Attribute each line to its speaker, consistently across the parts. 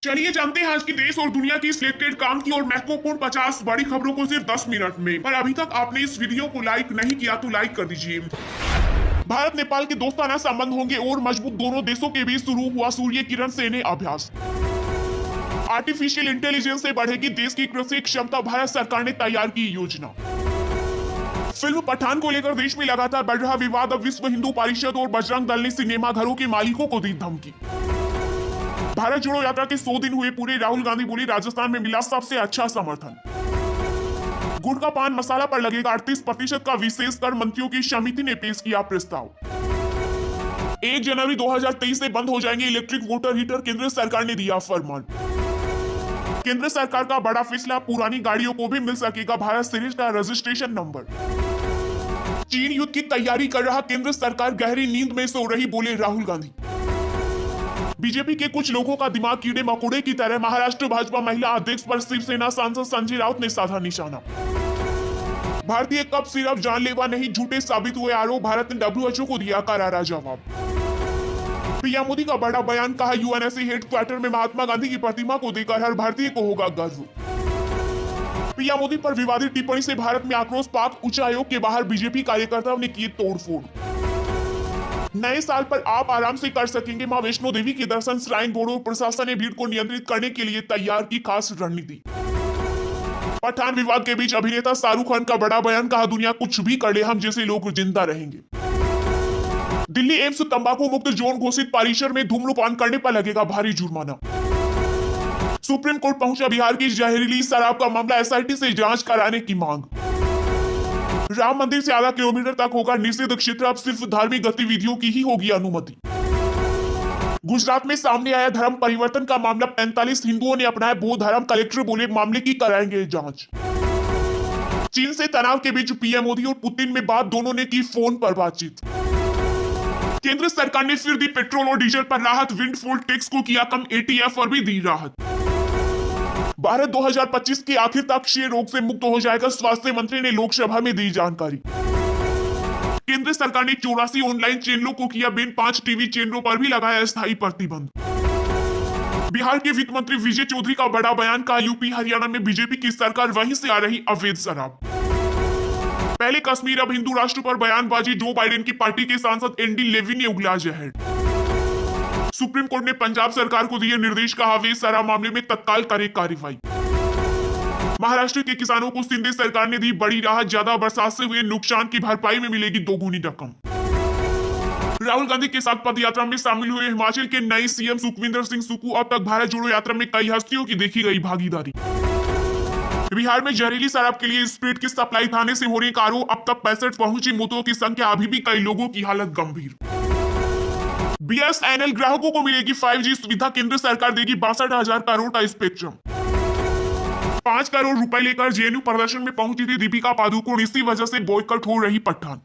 Speaker 1: चलिए जानते हैं आज की देश और दुनिया की सिलेक्टेड काम की और महत्वपूर्ण 50 बड़ी खबरों को सिर्फ 10 मिनट में। पर अभी तक आपने इस वीडियो को लाइक नहीं किया तो लाइक कर दीजिए। भारत नेपाल के दोस्ताना संबंध होंगे और मजबूत। दोनों देशों के बीच शुरू हुआ सूर्य किरण सेना अभ्यास। आर्टिफिशियल इंटेलिजेंस से बढ़ेगी देश की कृषि क्षमता। भारत सरकार ने तैयार की योजना। फिल्म पठान को लेकर देश में लगातार बढ़ रहा विवाद। अब विश्व हिंदू परिषद और बजरंग दल ने सिनेमा घरों के मालिकों को दी धमकी। भारत जोड़ो यात्रा के 100 दिन हुए पूरे। राहुल गांधी बोली राजस्थान में मिला सबसे अच्छा समर्थन। गुटखा पान मसाला पर लगेगा 38% का विशेष कर। मंत्रियों की समिति ने पेश किया प्रस्ताव। 1 जनवरी 2023 से बंद हो जाएंगे इलेक्ट्रिक वाटर हीटर। केंद्र सरकार ने दिया फरमान। केंद्र सरकार का बड़ा फैसला। पुरानी गाड़ियों को भी मिल सकेगा भारत सीरीज का रजिस्ट्रेशन नंबर। चीन युद्ध की तैयारी कर रहा। केंद्र सरकार गहरी नींद में सो रही, बोले राहुल गांधी। बीजेपी के कुछ लोगों का दिमाग कीड़े मकोड़े की तरह। महाराष्ट्र भाजपा महिला अध्यक्ष पर शिवसेना सांसद संजय राउत ने साधा निशाना। भारतीय कप सिर्फ जानलेवा नहीं, झूठे साबित हुए आरोप। भारत ने डब्ल्यूएचओ को दिया करारा जवाब। पीएम मोदी का बड़ा बयान। कहा यूएनएससी हेडक्वार्टर में महात्मा गांधी की प्रतिमा को देखकर हर भारतीय को होगा गर्व। पीएम मोदी पर विवादित टिप्पणी से भारत में आक्रोश। पाक उच्चायोग के बाहर बीजेपी कार्यकर्ताओं ने किए तोड़फोड़। नए साल पर आप आराम से कर सकेंगे मां वैष्णो देवी के दर्शन। श्राइन बोर्ड और प्रशासन ने भीड़ को नियंत्रित करने के लिए तैयार की खास रणनीति। पठान विवाद के बीच अभिनेता शाहरुख खान का बड़ा बयान। कहा दुनिया कुछ भी कर ले, हम जैसे लोग जिंदा रहेंगे। दिल्ली एम्स तंबाकू मुक्त जोन घोषित। परिसर में धूम्रपान करने पर लगेगा भारी जुर्माना। सुप्रीम कोर्ट पहुंचा बिहार की जहरीली शराब का मामला। एसआईटी से जांच कराने की मांग। राम मंदिर से आधा किलोमीटर तक होगा निषिद्ध क्षेत्र। अब सिर्फ धार्मिक गतिविधियों की ही होगी अनुमति। गुजरात में सामने आया धर्म परिवर्तन का मामला। 45 हिंदुओं ने अपनाया बौद्ध धर्म। कलेक्टर बोले मामले की कराएंगे जांच। चीन से तनाव के बीच पीएम मोदी और पुतिन में बात। दोनों ने की फोन पर बातचीत। केंद्र सरकार ने फिर दी पेट्रोल और डीजल पर राहत। विंडफॉल टैक्स को किया कम। एटीएफ पर भी दी राहत। भारत 2025 के आखिर तक क्षय रोग से मुक्त हो जाएगा। स्वास्थ्य मंत्री ने लोकसभा में दी जानकारी। केंद्र सरकार ने 84 ऑनलाइन चैनलों को किया बैन। 5 टीवी चैनलों पर भी लगाया स्थायी प्रतिबंध। बिहार के वित्त मंत्री विजय चौधरी का बड़ा बयान। का यूपी हरियाणा में बीजेपी की सरकार, वहीं से आ रही अवैध शराब। पहले कश्मीर अब हिंदू राष्ट्र पर बयानबाजी। जो बाइडेन की पार्टी के सांसद एंडी लेविन ने उगला जहर। सुप्रीम कोर्ट ने पंजाब सरकार को दिए निर्देश। कहा अवैध शराब मामले में तत्काल करे कार्रवाई। महाराष्ट्र के किसानों को शिंदे सरकार ने दी बड़ी राहत। ज्यादा बरसात से हुए नुकसान की भरपाई में मिलेगी दोगुनी रकम। राहुल गांधी के साथ पद यात्रा में शामिल हुए हिमाचल के नए सीएम सुखविंदर सिंह सुक्खू। अब तक भारत जोड़ो यात्रा में कई हस्तियों की देखी गई भागीदारी। बिहार में जहरीली शराब के लिए स्प्रिट की सप्लाई थाने से होने का आरोप। अब तक 65 पहुंची मौतों की संख्या। अभी भी कई लोगों की हालत गंभीर। बीएसएनएल ग्राहकों को मिलेगी 5G सुविधा। केंद्र सरकार देगी 62,000 करोड़ का स्पेक्ट्रम। 5 करोड़ रुपए लेकर जेएनयू प्रदर्शन में पहुंची थी दीपिका पादुकोण। इसी वजह से बॉयकॉट हो रही पठान।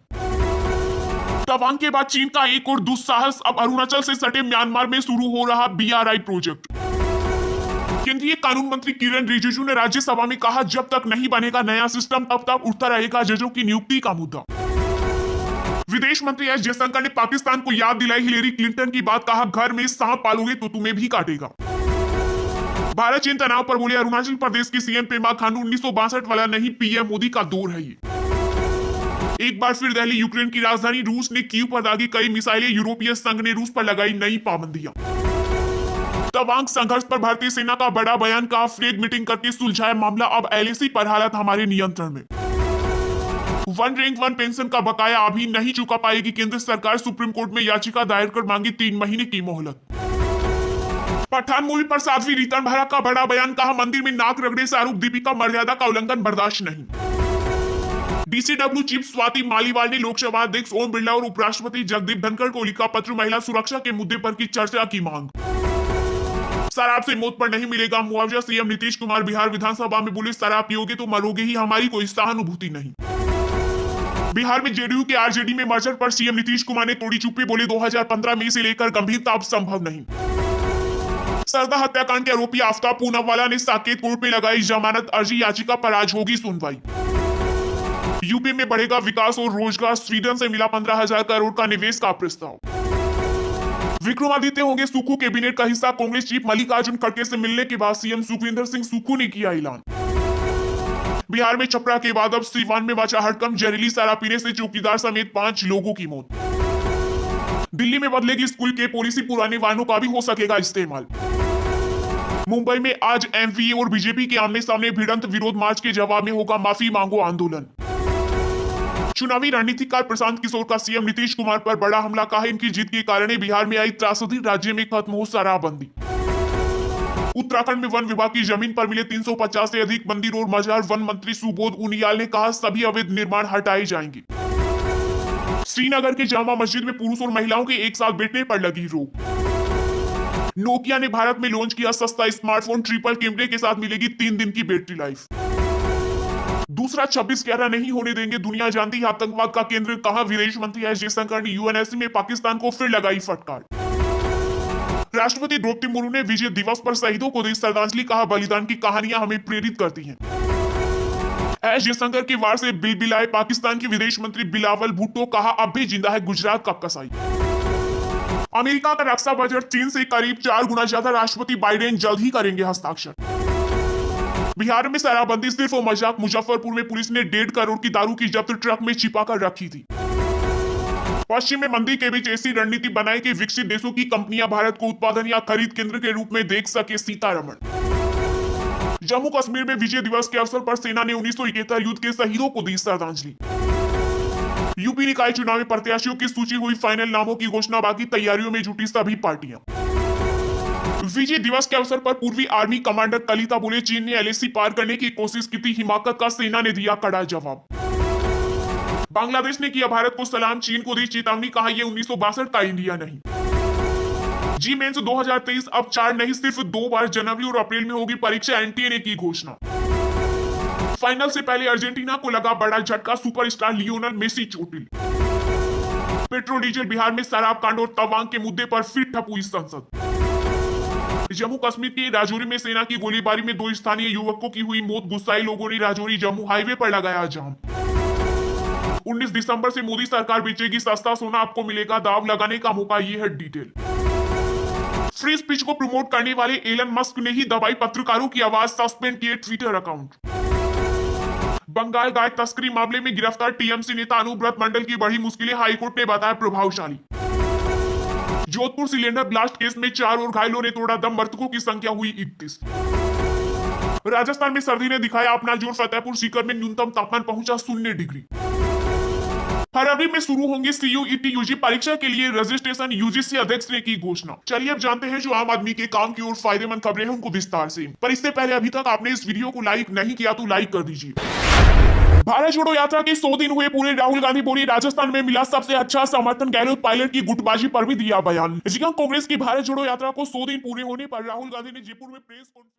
Speaker 1: तवांग के बाद चीन का एक और दुस्साहस। अब अरुणाचल से सटे म्यांमार में शुरू हो रहा BRI प्रोजेक्ट। केंद्रीय कानून मंत्री किरण रिजिजू ने राज्यसभा में कहा जब तक नहीं बनेगा नया सिस्टम तब तक उठता रहेगा जजों की नियुक्ति का मुद्दा। विदेश मंत्री एस जयशंकर ने पाकिस्तान को याद दिलाई हिलेरी क्लिंटन की बात। कहा घर में सांप पालोगे तो तुम्हें भी काटेगा। भारत चीन तनाव पर बोले अरुणाचल प्रदेश की सीएम पेमा खांडू। 1962 वाला नहीं, पीएम मोदी का दौर है ये। एक बार फिर दिल्ली यूक्रेन की राजधानी। रूस ने कीव पर दागी कई मिसाइलें। यूरोपीय संघ ने रूस पर लगाई नई पाबंदियां। तवांग संघर्ष पर भारतीय सेना का बड़ा बयान। कहा फ्लैग मीटिंग करके सुलझाया मामला। अब LAC पर हालत हमारे नियंत्रण में। वन रैंक वन पेंशन का बकाया अभी नहीं चुका पाएगी केंद्र सरकार। सुप्रीम कोर्ट में याचिका दायर कर मांगी 3 महीने की मोहलत। पठान मूवी पर साध्वी रितन भरा का बड़ा बयान। कहा मंदिर में नाक रगड़े से आरोप। दीपिका मर्यादा का उल्लंघन बर्दाश्त नहीं। DCW चीफ स्वाति मालीवाल ने लोकसभा अध्यक्ष ओम बिरला और उपराष्ट्रपति जगदीप धनखड़ को लिखा पत्र। महिला सुरक्षा के मुद्दे पर की चर्चा की मांग। शराब से मौत पर नहीं मिलेगा मुआवजा। सीएम नीतीश कुमार बिहार विधानसभा में बोले शराब पियोगे तो मरोगे ही, हमारी कोई सहानुभूति नहीं। बिहार में जेडीयू के आरजेडी में मर्जर पर सीएम नीतीश कुमार ने तोड़ी चुप्पी। बोले 2015 में इसे लेकर गंभीरता अब संभव नहीं। सरदा हत्याकांड के आरोपी आफ्ताब पूनावाला ने साकेत कोर्ट में लगाई जमानत अर्जी। याचिका पर आज होगी सुनवाई। यूपी में बढ़ेगा विकास और रोजगार। स्वीडन से मिला 15,000 करोड़ का निवेश का प्रस्ताव। विक्रमादित्य होंगे सुक्खू कैबिनेट का हिस्सा। कांग्रेस चीफ मल्लिकार्जुन खड़गे से मिलने के बाद सीएम सुखविंदर सिंह सुक्खू ने किया ऐलान। बिहार में छपरा के बाद अब सीवान में मचा हड़कंप। जहरीली शराब पीने से चौकीदार समेत 5 लोगों की मौत। दिल्ली में बदलेगी स्कूल के पॉलिसी, पुराने वाहनों का भी हो सकेगा इस्तेमाल। मुंबई में आज एमवीए और बीजेपी के आमने सामने भिड़ंत। विरोध मार्च के जवाब में होगा माफी मांगो आंदोलन। चुनावी रणनीतिकार प्रशांत किशोर का सीएम नीतीश कुमार पर बड़ा हमला। कहा इनकी जीत के कारण बिहार में आई त्रासदी, राज्य में खत्म हो शराबबंदी। उत्तराखंड में वन विभाग की जमीन पर मिले 350 से अधिक मंदिर और मजार। वन मंत्री सुबोध उनियाल ने कहा सभी अवैध निर्माण हटाए जाएंगे। श्रीनगर के जामा मस्जिद में पुरुष और महिलाओं के एक साथ बैठने पर लगी रोक। नोकिया ने भारत में लॉन्च किया सस्ता स्मार्टफोन। ट्रिपल कैमरे के साथ मिलेगी 3 दिन की बैटरी लाइफ। दूसरा 26/11 नहीं होने देंगे, दुनिया जानती है आतंकवाद का केंद्र। कहा विदेश मंत्री एस जयशंकर ने यूएनएससी में पाकिस्तान को फिर लगाई फटकार। राष्ट्रपति द्रौपदी मुर्मू ने विजय दिवस पर शहीदों को दी श्रद्धांजलि। कहा बलिदान की कहानियां हमें प्रेरित करती हैं। एस जयशंकर के वार से बिलबिलाए पाकिस्तान के विदेश मंत्री बिलावल भुट्टो। कहा अब भी जिंदा है गुजरात का कसाई। अमेरिका का रक्षा बजट चीन से करीब 4 गुना ज्यादा। राष्ट्रपति बाइडेन जल्द ही करेंगे हस्ताक्षर। बिहार में शराबबंदी सिर्फ मजाक। मुजफ्फरपुर में पुलिस ने 1.5 करोड़ की दारू की जब्त ट्रक में छिपा कर रखी थी। पश्चिम में मंदी के बीच ऐसी रणनीति बनाई कि विकसित देशों की कंपनियां भारत को उत्पादन या खरीद केंद्र के रूप में देख सके। सीतारमण। जम्मू कश्मीर में विजय दिवस के अवसर पर सेना ने 1971 युद्ध के शहीदों को दी श्रद्धांजलि। यूपी निकाय चुनाव में प्रत्याशियों की सूची हुई फाइनल, नामों की घोषणा बाकी। तैयारियों में जुटी सभी पार्टियां। विजय दिवस के अवसर पर पूर्वी आर्मी कमांडर कलिता बोले चीन ने एलएसी पार करने की कोशिश की थी। हिमाकत का सेना ने दिया कड़ा जवाब। बांग्लादेश ने किया भारत को सलाम, चीन को दी चेतावनी। कहा यह 1962 का इंडिया नहीं। जी मेंस 2023 अब 4 नहीं सिर्फ 2 बार जनवरी और अप्रैल में होगी परीक्षा। एनटीए ने की घोषणा। फाइनल से पहले अर्जेंटीना को लगा बड़ा झटका। सुपरस्टार लियोनल मेसी चोटिल। पेट्रोल डीजल बिहार में शराब कांड और तवांग के मुद्दे पर फिर ठप हुई संसद। जम्मू कश्मीर के राजौरी में सेना की गोलीबारी में 2 स्थानीय युवकों की हुई मौत। गुस्साए लोगों ने राजौरी जम्मू हाईवे पर लगाया जाम। 19 दिसंबर से मोदी सरकार बेचेगी सस्ता सोना, आपको मिलेगा दाव लगाने का मौका। ये है डिटेल। फ्री स्पीच को प्रमोट करने वाले एलन मस्क ने ही दबाई पत्रकारों की आवाज। सस्पेंड किए ट्विटर अकाउंट। बंगाल गाय तस्करी मामले में गिरफ्तार टीएमसी नेता अनुव्रत मंडल की बढ़ी मुश्किलें, हाईकोर्ट ने बताया प्रभावशाली। जोधपुर सिलेंडर ब्लास्ट केस में 4 और घायलों ने तोड़ा दम। मृतकों की संख्या हुई 31। राजस्थान में सर्दी ने दिखाया अपना जोर। फतेहपुर सीकर में न्यूनतम तापमान पहुंचा 0 डिग्री। फरवरी में शुरू होंगे सीयूईटी यूजी परीक्षा के लिए रजिस्ट्रेशन। यूजीसी अध्यक्ष ने की घोषणा। चलिए अब जानते हैं जो आम आदमी के काम की और फायदेमंद खबरें हैं उनको विस्तार से। पर इससे पहले अभी तक आपने इस वीडियो को लाइक नहीं किया तो लाइक कर दीजिए। भारत जोड़ो यात्रा के 100 दिन हुए पूरे। राहुल गांधी बोली राजस्थान में मिला सबसे अच्छा समर्थन। गहलोत पायलट की गुटबाजी पर भी दिया बयान। कांग्रेस की भारत जोड़ो यात्रा को 100 दिन पूरे होने पर राहुल गांधी ने जयपुर में प्रेस